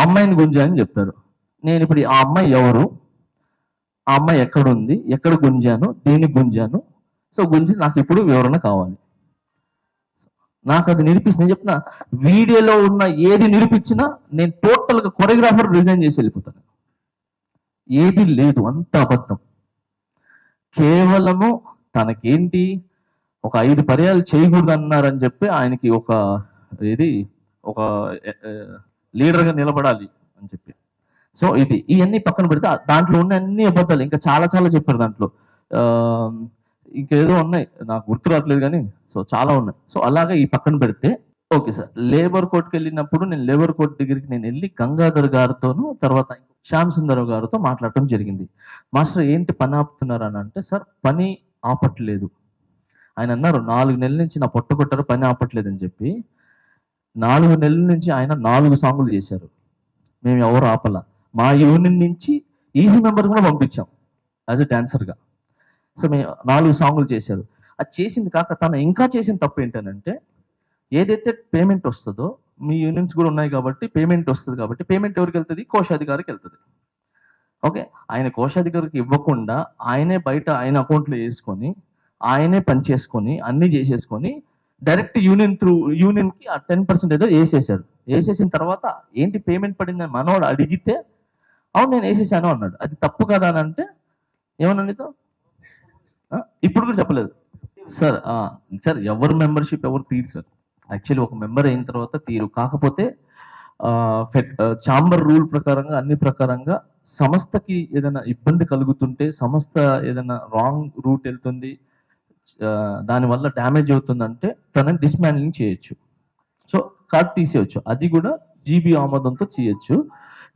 అమ్మాయిని గుంజాని చెప్తారు. నేను ఇప్పుడు ఆ అమ్మాయి ఎవరు, ఆ అమ్మాయి ఎక్కడుంది, ఎక్కడ గుంజాను, దేనికి గుంజాను, సో గుంజి నాకు ఇప్పుడు వివరణ కావాలి. నాకు అది నిరూపిస్తుంది చెప్తున్నా. వీడియోలో ఉన్న ఏది నిరూపించినా నేను టోటల్గా కొరియోగ్రాఫర్ రిజైన్ చేసి వెళ్ళిపోతాను. ఏది లేదు, అంత అబద్ధం. కేవలము తనకేంటి ఒక 5 పర్యాలు చేయకూడదు అన్నారని చెప్పి ఆయనకి ఒక ఇది ఒక లీడర్గా నిలబడాలి అని చెప్పి. సో ఇది ఇవన్నీ పక్కన పెడితే దాంట్లో ఉన్న అన్ని అబద్ధాలు, ఇంకా చాలా చాలా చెప్పారు దాంట్లో. ఇంకేదో ఉన్నాయి నాకు గుర్తు రావట్లేదు కానీ, సో చాలా ఉన్నాయి. సో అలాగా ఈ పక్కన పెడితే ఓకే సార్, లేబర్ కోర్టుకి వెళ్ళినప్పుడు నేను లేబర్ కోర్టు దగ్గరికి నేను వెళ్ళి గంగాధర్ గారితోనూ తర్వాత శ్యామ్ సుందర్ గారితో మాట్లాడటం జరిగింది. మాస్టర్ ఏంటి పని ఆపుతున్నారు అని అంటే, సార్ పని ఆపట్లేదు. ఆయన అన్నారు 4 నెలల నుంచి నా పొట్ట కొట్టారు, పని ఆపట్లేదు అని చెప్పి. 4 నెలల నుంచి ఆయన 4 సాంగులు చేశారు, మేము ఎవరు ఆపల. మా యూనియన్ నుంచి ఈజీ మెంబర్ కూడా పంపించాం యాజ్ ఎ డాన్సర్గా. సో మేము 4 సాంగులు చేశారు. అది చేసింది కాక తను ఇంకా చేసిన తప్పు ఏంటనంటే, ఏదైతే పేమెంట్ వస్తుందో, మీ యూనియన్స్ కూడా ఉన్నాయి కాబట్టి పేమెంట్ వస్తుంది కాబట్టి, పేమెంట్ ఎవరికి వెళ్తుంది, కోశాధికారికి వెళ్తుంది. ఓకే, ఆయన కోశాధికారికి ఇవ్వకుండా ఆయనే బయట ఆయన అకౌంట్లో వేసుకొని ఆయనే పని చేసుకొని అన్నీ చేసేసుకొని డైరెక్ట్ యూనియన్కి ఆ 10% ఏదో వేసేసాడు. వేసేసిన తర్వాత ఏంటి పేమెంట్ పడిందని మనోడు అడిగితే, అవును నేను వేసేసాను అన్నాడు. అది తప్పు కదా అని అంటే ఏమన్నా నీతో ఇప్పుడు కూడా చెప్పలేదు సార్. సార్ ఎవరు మెంబర్షిప్ ఎవరు తీరు సార్, యాక్చువల్లీ ఒక మెంబర్ అయిన తర్వాత తీరు. కాకపోతే ఛాంబర్ రూల్ ప్రకారంగా అన్ని ప్రకారంగా సంస్థకి ఏదైనా ఇబ్బంది కలుగుతుంటే, సంస్థ ఏదైనా రాంగ్ రూట్ వెళ్తుంది, దానివల్ల డ్యామేజ్ అవుతుందంటే తనని డిస్మాండ్లింగ్ చేయొచ్చు. సో కార్డ్ తీసేయచ్చు. అది కూడా జీబీ ఆమోదంతో చేయొచ్చు.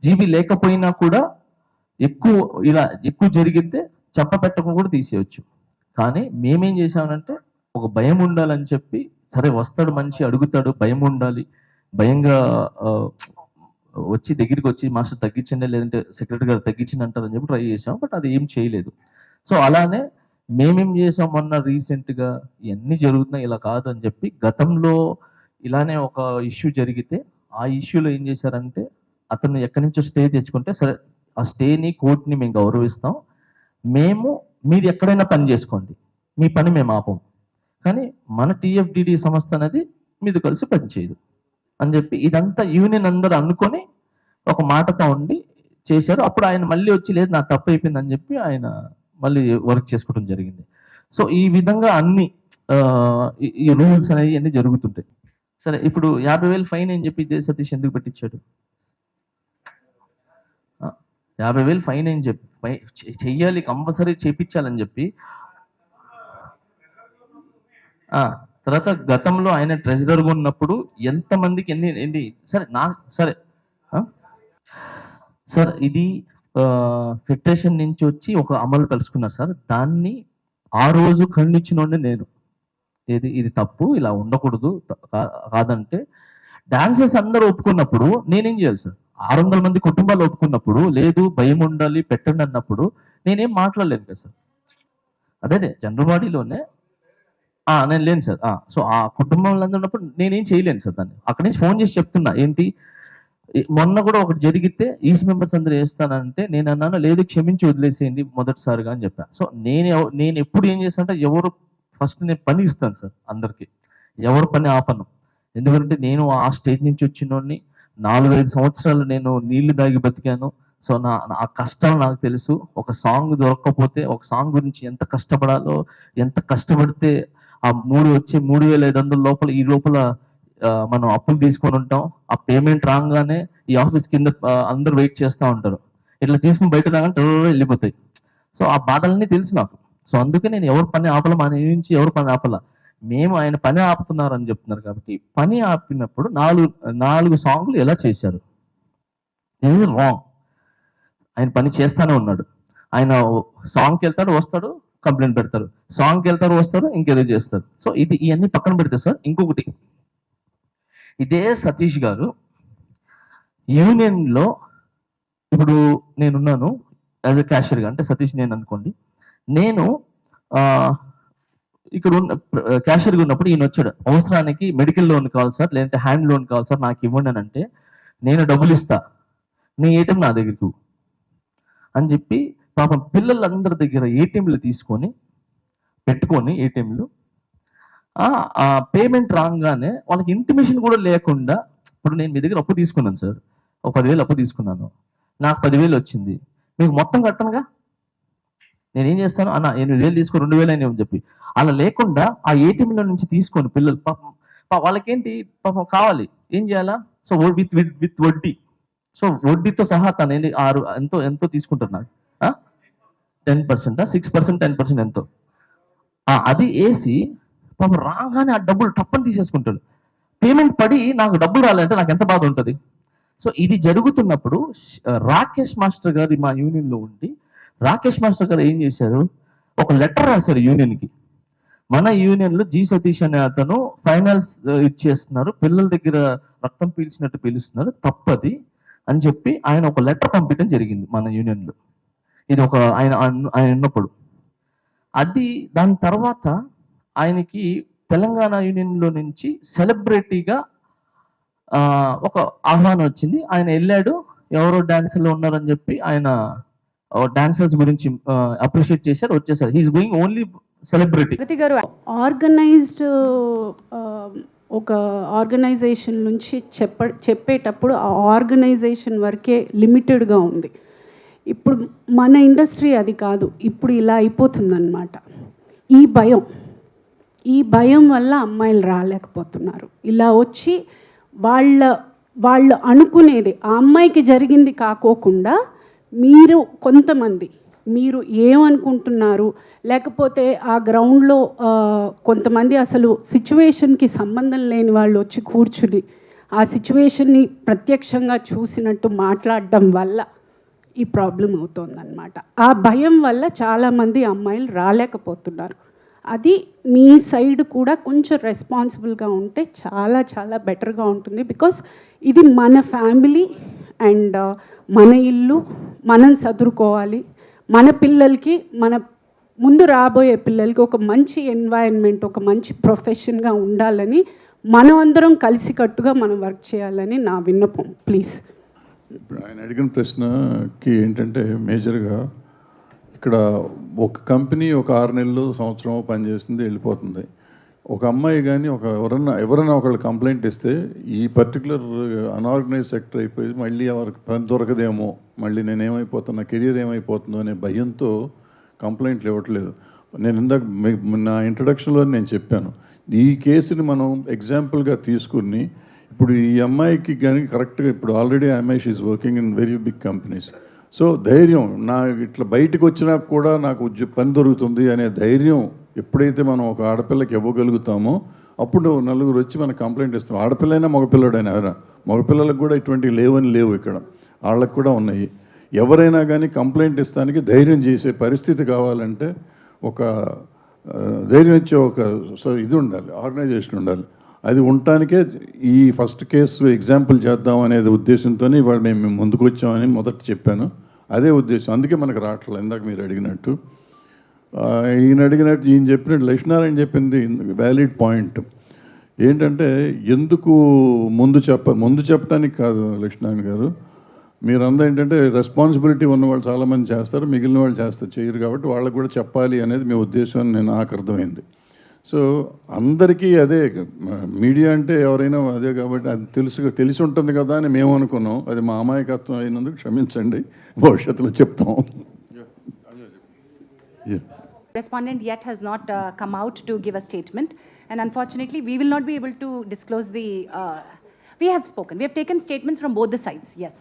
జీబీ లేకపోయినా కూడా ఎక్కువ జరిగితే చెప్పపెట్టకుండా కూడా తీసేయచ్చు. కానీ మేమేం చేసామనంటే, ఒక భయం ఉండాలని చెప్పి, సరే వస్తాడు మనిషి అడుగుతాడు, భయం ఉండాలి, భయంగా వచ్చి దగ్గరికి వచ్చి మాస్టర్ తగ్గించండి లేదంటే సెక్రటరీ గారు తగ్గించండి అంటారని చెప్పి ట్రై చేసాం. బట్ అది ఏం చేయలేదు. సో అలానే మేమేం చేసాం మొన్న రీసెంట్గా ఇవన్నీ జరుగుతున్నాయి, ఇలా కాదు అని చెప్పి గతంలో ఇలానే ఒక ఇష్యూ జరిగితే ఆ ఇష్యూలో ఏం చేశారంటే, అతను ఎక్కడి నుంచో స్టే తెచ్చుకుంటే, సరే ఆ స్టేని కోర్టుని మేము గౌరవిస్తాం, మీరు ఎక్కడైనా పని చేసుకోండి, మీ పని మేము ఆపం, కానీ మన టీఎఫ్డిడి సంస్థ అనేది మీతో కలిసి పనిచేయదు అని చెప్పి ఇదంతా యూనియన్ అందరూ అనుకొని ఒక మాటతో ఉండి చేశారు. అప్పుడు ఆయన మళ్ళీ వచ్చి లేదు నా తప్పు అయిపోయింది అని చెప్పి ఆయన మళ్ళీ వర్క్ చేసుకోవడం జరిగింది. సో ఈ విధంగా అన్ని ఈ రూల్స్ అనేవి అన్ని జరుగుతుంటాయి. సరే ఇప్పుడు 50,000 ఫైన్ అని చెప్పి జే సతీష్ ఎందుకు పెట్టించాడు? 50,000 ఫైన్ అని చెప్పి చెయ్యాలి, కంపల్సరీ చేపించాలని చెప్పి. తర్వాత గతంలో ఆయన ట్రెజరర్గా ఉన్నప్పుడు ఎంతమందికి ఎన్ని సరే సార్ ఇది ఫెడరేషన్ నుంచి వచ్చి ఒక అమలు కలుసుకున్నారు సార్. దాన్ని ఆ రోజు ఖండించినోండి నేను. ఇది తప్పు, ఇలా ఉండకూడదు కాదంటే డాన్సర్స్ అందరూ ఒప్పుకున్నప్పుడు నేనేం చేయాలి సార్? 600 మంది కుటుంబాలు ఒప్పుకున్నప్పుడు, లేదు భయం ఉండాలి పెట్టండి అన్నప్పుడు నేనేం మాట్లాడలేను కదా సార్. అదే జనరల్ బాడీలోనే నేను లేను సార్. సో ఆ కుటుంబంలో ఉన్నప్పుడు నేనేం చేయలేను సార్. దాన్ని అక్కడి నుంచి ఫోన్ చేసి చెప్తున్నా. ఏంటి మొన్న కూడా ఒకటి జరిగితే ఈస్ట్ మెంబర్స్ అందరూ వేస్తానంటే నేను అన్నాను, లేదు క్షమించి వదిలేసేయండి మొదటిసారిగా అని చెప్పాను. సో నేను ఎప్పుడు ఏం చేస్తానంటే, ఎవరు ఫస్ట్ నేను పని ఇస్తాను సార్ అందరికీ, ఎవరు పని ఆపను. ఎందుకంటే నేను ఆ స్టేజ్ నుంచి వచ్చినోడిని, 4-5 సంవత్సరాలు నేను నీళ్లు దాగి బతికాను. సో ఆ కష్టాలు నాకు తెలుసు. ఒక సాంగ్ దొరకకపోతే, ఒక సాంగ్ గురించి ఎంత కష్టపడాలో, ఎంత కష్టపడితే ఆ 3,500 లోపల ఈ లోపల మనం అప్పులు తీసుకొని ఉంటాం. ఆ పేమెంట్ రాగానే ఈ ఆఫీస్ కింద అందరూ వెయిట్ చేస్తూ ఉంటారు. ఇట్లా తీసుకుని బయట రాగానే వెళ్ళిపోతాయి. సో ఆ బాధలన్నీ తెలుసు నాకు. సో అందుకే నేను ఎవరు పని ఆపల, మన నుంచి ఎవరు పని ఆపల, మేము ఆయన పని ఆపుతున్నారు అని చెప్తున్నారు. కాబట్టి పని ఆపినప్పుడు 4 సాంగ్లు ఎలా చేశారు? ఇది రాంగ్. ఆయన పని చేస్తానే ఉన్నాడు. ఆయన సాంగ్కి వెళ్తాడు, వస్తాడు, కంప్లైంట్ పెడతారు, సాంగ్కి వెళ్తారు, వస్తారు, ఇంకేదో చేస్తారు. సో ఇవన్నీ పక్కన పెడితే సార్, ఇంకొకటి, ఇదే సతీష్ గారు యూనియన్లో ఇప్పుడు నేనున్నాను యాజ్ ఎ క్యాషియర్గా, అంటే సతీష్ నేను అనుకోండి. నేను ఇక్కడ ఉన్న క్యాషియర్గా ఉన్నప్పుడు ఈయన వచ్చాడు, అవసరానికి మెడికల్ లోన్ కావాలి సార్, లేదంటే హ్యాండ్ లోన్ కావాలి సార్, నాకు ఇవ్వండి అని అంటే నేను డబ్బులు ఇస్తా. నీ ఏటీఎం నా దగ్గరకు అని చెప్పి పాపం పిల్లలందరి దగ్గర ఏటీఎంలు తీసుకొని పెట్టుకొని ఏటీఎంలు ఆ పేమెంట్ రాగానే వాళ్ళకి ఇంటిమేషన్ కూడా లేకుండా, ఇప్పుడు నేను మీ దగ్గర అప్పు తీసుకున్నాను సార్, ఒక 10,000 అప్పు తీసుకున్నాను, నాకు 10,000 వచ్చింది, మీకు మొత్తం కట్టనుగా, నేనేం చేస్తాను అన్న 8,000 తీసుకో 2,000 అని చెప్పి అలా లేకుండా ఆ ఏటీఎంలో నుంచి తీసుకొని పిల్లలు పాపం వాళ్ళకేంటి పాపం కావాలి, ఏం చేయాలా? సో విత్ వడ్డీ, సో వడ్డీతో సహా తను ఎంతో తీసుకుంటారు నాకు 10%, 6%, 10% ఎంతో అది వేసి పాపం రాగానే ఆ డబ్బులు టప్పని తీసేసుకుంటాడు. పేమెంట్ పడి నాకు డబ్బులు రాలంటే నాకు ఎంత బాధ ఉంటుంది. సో ఇది జరుగుతున్నప్పుడు రాకేష్ మాస్టర్ గారు మా యూనియన్లో ఉండి, రాకేష్ మాస్టర్ గారు ఏం చేశారు, ఒక లెటర్ రాశారు యూనియన్కి. మన యూనియన్లో జి సతీష్ అనే అతను ఫైనల్స్ ఇచ్చేస్తున్నారు, పిల్లల దగ్గర రక్తం పీల్చినట్టు పీలుస్తున్నారు, తప్పది అని చెప్పి ఆయన ఒక లెటర్ పంపించడం జరిగింది మన యూనియన్లో. ఇది ఒక ఆయన ఉన్నప్పుడు అది. దాని తర్వాత ఆయనకి తెలంగాణ యూనియన్లో నుంచి సెలబ్రిటీగా ఒక ఆహ్వానం వచ్చింది. ఆయన వెళ్ళాడు, ఎవరో డాన్సర్లు ఉన్నారని చెప్పి ఆయన డాన్సర్స్ గురించి అప్రిషియేట్ చేశారు, వచ్చేసారు. He is going only celebrity. Pragathi గారు ఆర్గనైజ్డ్ ఒక ఆర్గనైజేషన్ నుంచి చెప్పేటప్పుడు ఆ ఆర్గనైజేషన్ వరకే లిమిటెడ్గా ఉంది. ఇప్పుడు మన ఇండస్ట్రీ అది కాదు, ఇప్పుడు ఇలా అయిపోతుందన్నమాట. ఈ భయం వల్ల అమ్మాయిలు రాలేకపోతున్నారు. ఇలా వచ్చి వాళ్ళు అనుకునేది ఆ అమ్మాయికి జరిగింది కాకోకుండా కొంతమంది మీరు ఏమనుకుంటున్నారు, లేకపోతే ఆ గ్రౌండ్లో కొంతమంది అసలు సిచ్యువేషన్కి సంబంధం లేని వాళ్ళు వచ్చి కూర్చుని ఆ సిచ్యువేషన్ని ప్రత్యక్షంగా చూసినట్టు మాట్లాడడం వల్ల ఈ ప్రాబ్లం అవుతుందన్నమాట. ఆ భయం వల్ల చాలామంది అమ్మాయిలు రాలేకపోతున్నారు. అది మీ సైడ్ కూడా కొంచెం రెస్పాన్సిబుల్గా ఉంటే చాలా చాలా బెటర్గా ఉంటుంది. బికాస్ ఇది మన ఫ్యామిలీ అండ్ మన ఇల్లు, మనం చదువుకోవాలి, మన పిల్లలకి, మన ముందు రాబోయే పిల్లలకి ఒక మంచి ఎన్వైరన్మెంట్, ఒక మంచి ప్రొఫెషన్గా ఉండాలని మనం అందరం కలిసికట్టుగా మనం వర్క్ చేయాలని నా విన్నపం. ప్లీజ్. ఇప్పుడు ఆయన అడిగిన ప్రశ్నకి ఏంటంటే మేజర్గా ఇక్కడ ఒక కంపెనీ ఒక 6 నెలలు సంవత్సరం పనిచేస్తుంది, వెళ్ళిపోతుంది. ఒక అమ్మాయి కానీ ఎవరైనా ఒకళ్ళు కంప్లైంట్ ఇస్తే ఈ పర్టికులర్ అన్ఆర్గనైజ్ సెక్టర్ అయిపోయి మళ్ళీ ఎవరికి పని దొరకదేమో, మళ్ళీ నేనేమైపోతున్నా, నా కెరీర్ ఏమైపోతుందో అనే భయంతో కంప్లైంట్లు ఇవ్వట్లేదు. నేను ఇందాక నా ఇంట్రడక్షన్లో నేను చెప్పాను, ఈ కేసుని మనం ఎగ్జాంపుల్గా తీసుకుని ఇప్పుడు ఈ అమ్మాయికి కానీ కరెక్ట్గా ఇప్పుడు ఆల్రెడీ అమ్మాయి she working in very big companies. So ధైర్యం, నా ఇట్లా బయటకు వచ్చినా కూడా నాకు పని దొరుకుతుంది అనే ధైర్యం ఎప్పుడైతే మనం ఒక ఆడపిల్లకి ఇవ్వగలుగుతామో అప్పుడు నలుగురు వచ్చి మనకు కంప్లైంట్ ఇస్తాం. ఆడపిల్లైనా మగపిల్లడైనా మగపిల్లలకు కూడా ఇటువంటివి లేవు, ఇక్కడ వాళ్ళకు కూడా ఉన్నాయి. ఎవరైనా కానీ కంప్లైంట్ ఇస్తానికి ధైర్యం చేసే పరిస్థితి కావాలంటే ఒక ధైర్యం ఇచ్చే ఇది ఉండాలి, ఆర్గనైజేషన్ ఉండాలి. అది ఉండటానికే ఈ ఫస్ట్ కేసు ఎగ్జాంపుల్ చేద్దాం అనేది ఉద్దేశంతోనే ఇవాళ మేము ముందుకు వచ్చామని మొదట చెప్పాను. అదే ఉద్దేశం, అందుకే మనకు రావట్లేదు. ఇందాక మీరు అడిగినట్టు ఈయన చెప్పినట్టు లక్ష్మీనారాయణ చెప్పింది వ్యాలిడ్ పాయింట్. ఏంటంటే ఎందుకు ముందు చెప్పడానికి కాదు లక్ష్మీనారాయణ గారు, మీరందరూ ఏంటంటే రెస్పాన్సిబిలిటీ ఉన్నవాళ్ళు చాలామంది చేస్తారు, మిగిలిన వాళ్ళు చేయరు, కాబట్టి వాళ్ళకు కూడా చెప్పాలి అనేది మీ ఉద్దేశం అని నాకు అర్థమైంది. సో అందరికీ అదే, మీడియా అంటే ఎవరైనా అదే, కాబట్టి అది తెలిసి ఉంటుంది కదా అని మేము అనుకున్నాం. అది మా అమాయకత్వం అయినందుకు క్షమించండి, భవిష్యత్తులో చెప్తాం. Respondent yet has not come out to give a statement, and unfortunately we will not be able to disclose the we have spoken, we have taken statements from both the sides. Yes,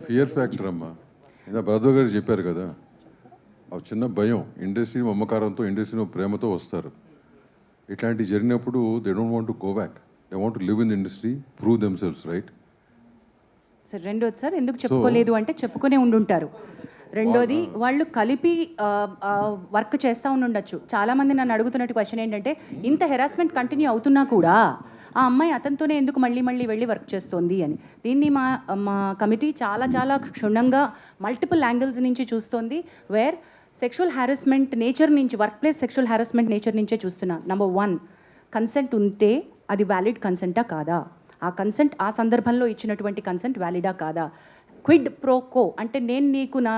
fear factor అమ్మా, ఇలా brother గారు చెప్పారు కదా, ఆ చిన్న భయం, industry మమకారంతో, industry ప్రేమతో వస్తారు. ఇట్లాంటివి జరిగినప్పుడు they don't want to go back, they want to live in the industry, prove themselves, right? Sir రెండోది సార్ ఎందుకు చెప్పుకోలేదు అంటే చెప్పుకునే ఉండుంటారు. రెండోది వాళ్ళు కలిపి వర్క్ చేస్తూ ఉండొచ్చు. చాలామంది నన్ను అడుగుతున్నట్టు క్వశ్చన్ ఏంటంటే ఇంత హెరాస్మెంట్ కంటిన్యూ అవుతున్నా కూడా ఆ అమ్మాయి అతనితోనే ఎందుకు మళ్ళీ మళ్ళీ వెళ్ళి వర్క్ చేస్తోంది అని. దీన్ని మా కమిటీ చాలా చాలా క్షుణ్ణంగా మల్టిపుల్ యాంగిల్స్ నుంచి చూస్తోంది. వేర్ సెక్షువల్ హారాస్మెంట్ నేచర్ నుంచి, work place sexual harassment nature నుంచే చూస్తున్నా. నెంబర్ 1, కన్సెంట్ ఉంటే అది వ్యాలిడ్ కన్సెంటా కాదా, ఆ కన్సెంట్ ఆ సందర్భంలో ఇచ్చినటువంటి కన్సెంట్ వ్యాలిడా కాదా. క్విడ్ ప్రోకో అంటే నేను నీకు నా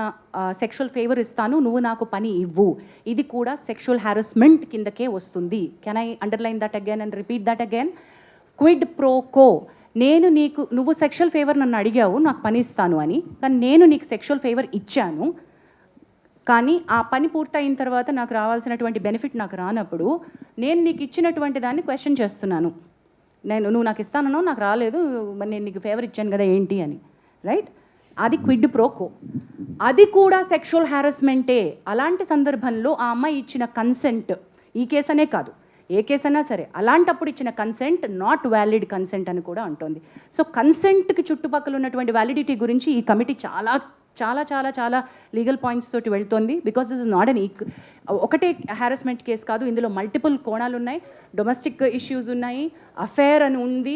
సెక్షువల్ ఫేవర్ ఇస్తాను, నువ్వు నాకు పని ఇవ్వు, ఇది కూడా సెక్షువల్ హారాస్మెంట్ కిందకే వస్తుంది. Can I underline that again and repeat that again? Quid pro quo, నువ్వు సెక్షువల్ ఫేవర్ నన్ను అడిగావు నాకు పని ఇస్తాను అని, కానీ నేను నీకు సెక్షువల్ ఫేవర్ ఇచ్చాను, కానీ ఆ పని పూర్తయిన తర్వాత నాకు రావాల్సినటువంటి బెనిఫిట్ నాకు రానప్పుడు నేను నీకు ఇచ్చినటువంటి దాన్ని క్వశ్చన్ చేస్తున్నాను. నువ్వు నాకు ఇస్తానో నాకు రాలేదు, మరి నేను నీకు ఫేవర్ ఇచ్చాను కదా ఏంటి అని, రైట్? అది క్విడ్ ప్రోకో, అది కూడా సెక్షువల్ హారాస్మెంటే. అలాంటి సందర్భంలో ఆ అమ్మాయి ఇచ్చిన కన్సెంట్, ఈ కేసు అనే కాదు ఏ కేసు అయినా సరే, అలాంటప్పుడు ఇచ్చిన కన్సెంట్ నాట్ వ్యాలిడ్ కన్సెంట్ అని కూడా అంటోంది. సో కన్సెంట్కి చుట్టుపక్కల ఉన్నటువంటి వ్యాలిడిటీ గురించి ఈ కమిటీ చాలా చాలా చాలా చాలా లీగల్ పాయింట్స్ తోటి వెళ్తోంది. Because this is not an ఒకటే హారాస్మెంట్ కేసు కాదు, ఇందులో మల్టిపుల్ కోణాలు ఉన్నాయి, డొమెస్టిక్ ఇష్యూస్ ఉన్నాయి, అఫేర్ అని ఉంది,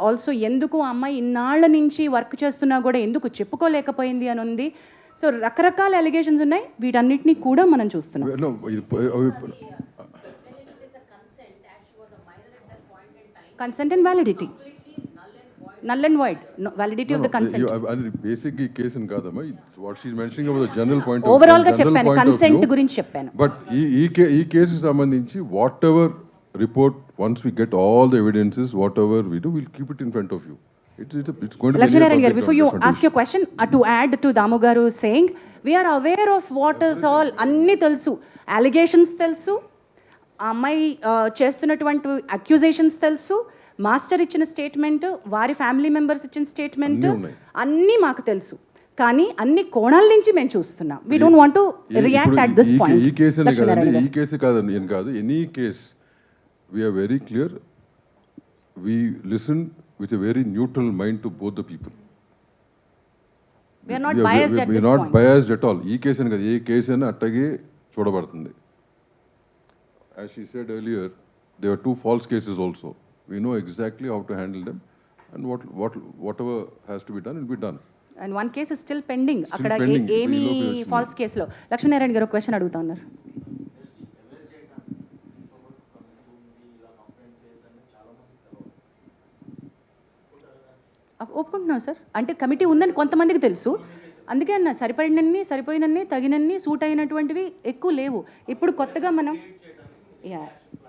ఆల్సో ఎందుకు ఆ అమ్మాయి ఇన్నాళ్ల నుంచి వర్క్ చేస్తున్నా కూడా ఎందుకు చెప్పుకోలేకపోయింది అని ఉంది. సో రకరకాల అలిగేషన్స్ ఉన్నాయి, వీటన్నిటిని కూడా మనం చూస్తున్నాం. Consent and validity, null and void, validity of the consent. అది బేసిక్ ఈ కేసు కాదమ్మా. What she is mentioning about the general point of overall గా చెప్పాను, కన్సెంట్ గురించి చెప్పాను. బట్ ఈ కేసుకి సంబంధించి whatever report, once we get all the evidences, whatever we do, will keep it in front of you. It's going to be Lakshminarayan garu, before you ask your question, to add to Damu garu saying, we are aware of what is all, anni telsu, allegations telsu, అమ్మాయి చేస్తున్నటువంటి accusations తెలుసు, master ఇచ్చిన statement, వారి family members ఇచ్చిన statement, అన్నీ మాకు తెలుసు, కానీ అన్ని కోణాల నుంచి మేము చూస్తున్నాం. We don't want to react at this point. ఈ కేసు కాదండి, ఈ కేసు కాదండి, ఏం కాదు, any case we're very clear, we listen with a very neutral mind to both the people. We are not biased at this point. We are not biased at all. ఈ case అని కాదు, ఏ కేసు అయినా అట్టగే చూడబడుతుంది. As she said earlier, there were 2 false cases also. We know exactly how to handle them, and whatever has to be done will be done. And one case is still pending. Still అక్కడ pending. ఏమి falls కేసులో. లక్ష్మీనారాయణ గారు question అడుగుతా ఉన్నారు. ఒప్పుకుంటున్నాను sir, అంటే committee ఉందని కొంతమందికి తెలుసు, అందుకే అన్న సరిపోయినన్ని తగినన్ని సూట్ అయినటువంటివి ఎక్కువ లేవు. ఇప్పుడు కొత్తగా మనం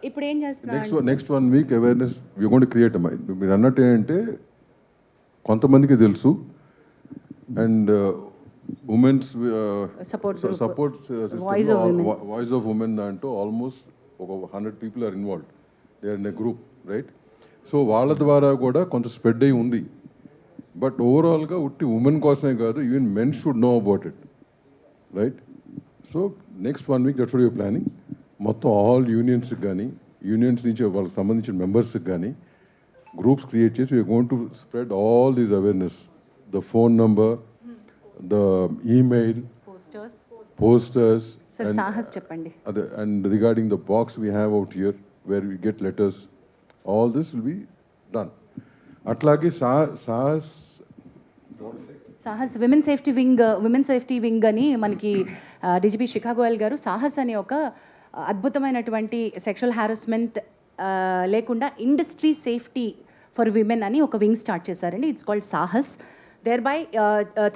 ఇప్పుడు ఏం చేస్తున్నాం, next 1 week awareness we going to create. మీరు అన్నట్టు ఏంటంటే కొంతమందికి తెలుసు, and women's support voice of women దాంట్లో ఆల్మోస్ట్ ఒక 100 people are involved, they are in a group, right? So వాళ్ళ ద్వారా కూడా కొంత స్ప్రెడ్ అయి ఉంది. బట్ ఓవరాల్గా ఉట్టి ఉమెన్ కోసమే కాదు, even men should know about it, right? So next 1 week that's what you're planning. మొత్తం ఆల్ యూనియన్స్కి కానీ, యూనియన్స్ నుంచి వాళ్ళకి సంబంధించిన మెంబర్స్కి కానీ గ్రూప్స్ క్రియేట్ చేసి we're going to spread all these awareness, the phone number, the email, posters, చెప్పండి, అదే, and regarding the box we have out here where we get letters, all this will be done. అట్లాగే Sahas women safety wing అని మనకి DGP శిఖా గోయల్ గారు సాహస్ అనే ఒక అద్భుతమైనటువంటి sexual harassment లేకుండా ఇండస్ట్రీ సేఫ్టీ ఫర్ విమెన్ అని ఒక వింగ్ స్టార్ట్ చేశారండి. It's called Sahas. There by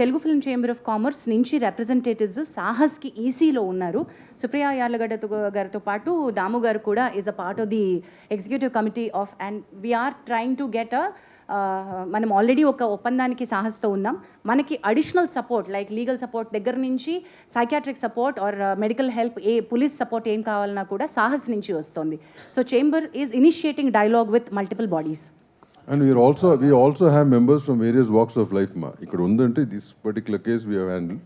Telugu film chamber of commerce నుంచి రిప్రజెంటేటివ్స్ సాహస్కి ఈసీలో ఉన్నారు. సుప్రియా యార్లగడ్డ గారితో పాటు దాము గారు కూడా is a part of the executive committee of, and we're trying to get మనం ఆల్రెడీ ఒక ఒప్పందానికి సాహస్తో ఉన్నాం. మనకి additional support like legal support దగ్గర నుంచి psychiatric support or medical help, police support ఏం కావాలన్నా కూడా సాహస్ నుంచి వస్తుంది. So chamber is initiating dialogue with multiple bodies. And we also have members from various walks of life, ma. Ikkada undante this particular case we have handled.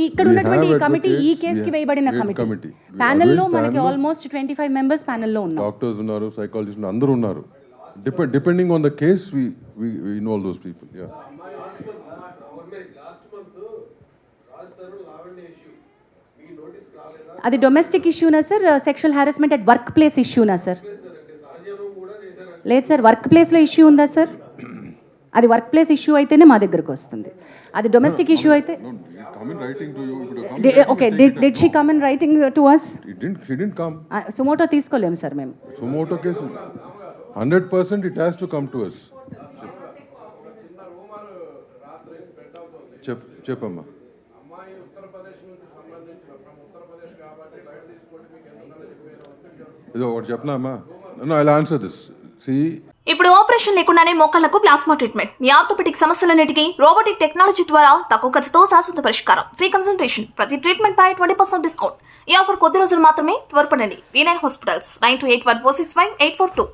ఇక్కడ ఉన్నటువంటి ఈ committee, ఈ కేసుకి వేయబడిన కమిటీ ప్యానెల్లో మనకి ఆల్మోస్ట్ 25 మెంబర్స్ ప్యానెల్లో ఉన్నారు. Doctors ఉన్నారు, psychologist ఉన్నారు, అందరూ ఉన్నారు. Depending on the case, we involve those people. Yeah. అది డొమెస్టిక్ ఇష్యూనా sir, sexual harassment at workplace ఇష్యూనా సార్? లేదు సార్, వర్క్ ప్లేస్లో ఇష్యూ ఉందా సార్? అది వర్క్ ప్లేస్ ఇష్యూ అయితేనే మా దగ్గరకు వస్తుంది. అది డొమెస్టిక్ ఇష్యూ అయితే Come in writing to you. It would have come okay. Did she come in writing to us? She didn't come. Suo motu తీసుకోలేము సార్ మేము. Sumoto case, 100% it has to come to us. చెప్పమ్మా. ఇదో ఒకటి చెప్పనా అమ్మా? No, I'll answer this. See, ఇప్పుడు operation లేకుండానే మోకాళ్లకు plasma treatment. మీ orthopaedic సమస్యలన్నిటికీ రోబోటిక్ టెక్నాలజీ ద్వారా తక్కువ ఖర్చుతో శాశ్వత పరిష్కారం. Free consultation. ప్రతి ట్రీట్మెంట్ పై 20% డిస్కౌంట్. ఈ ఆఫర్ కొద్ది రోజులు మాత్రమే. త్వరపడండి. V9 hospitals 9281465842.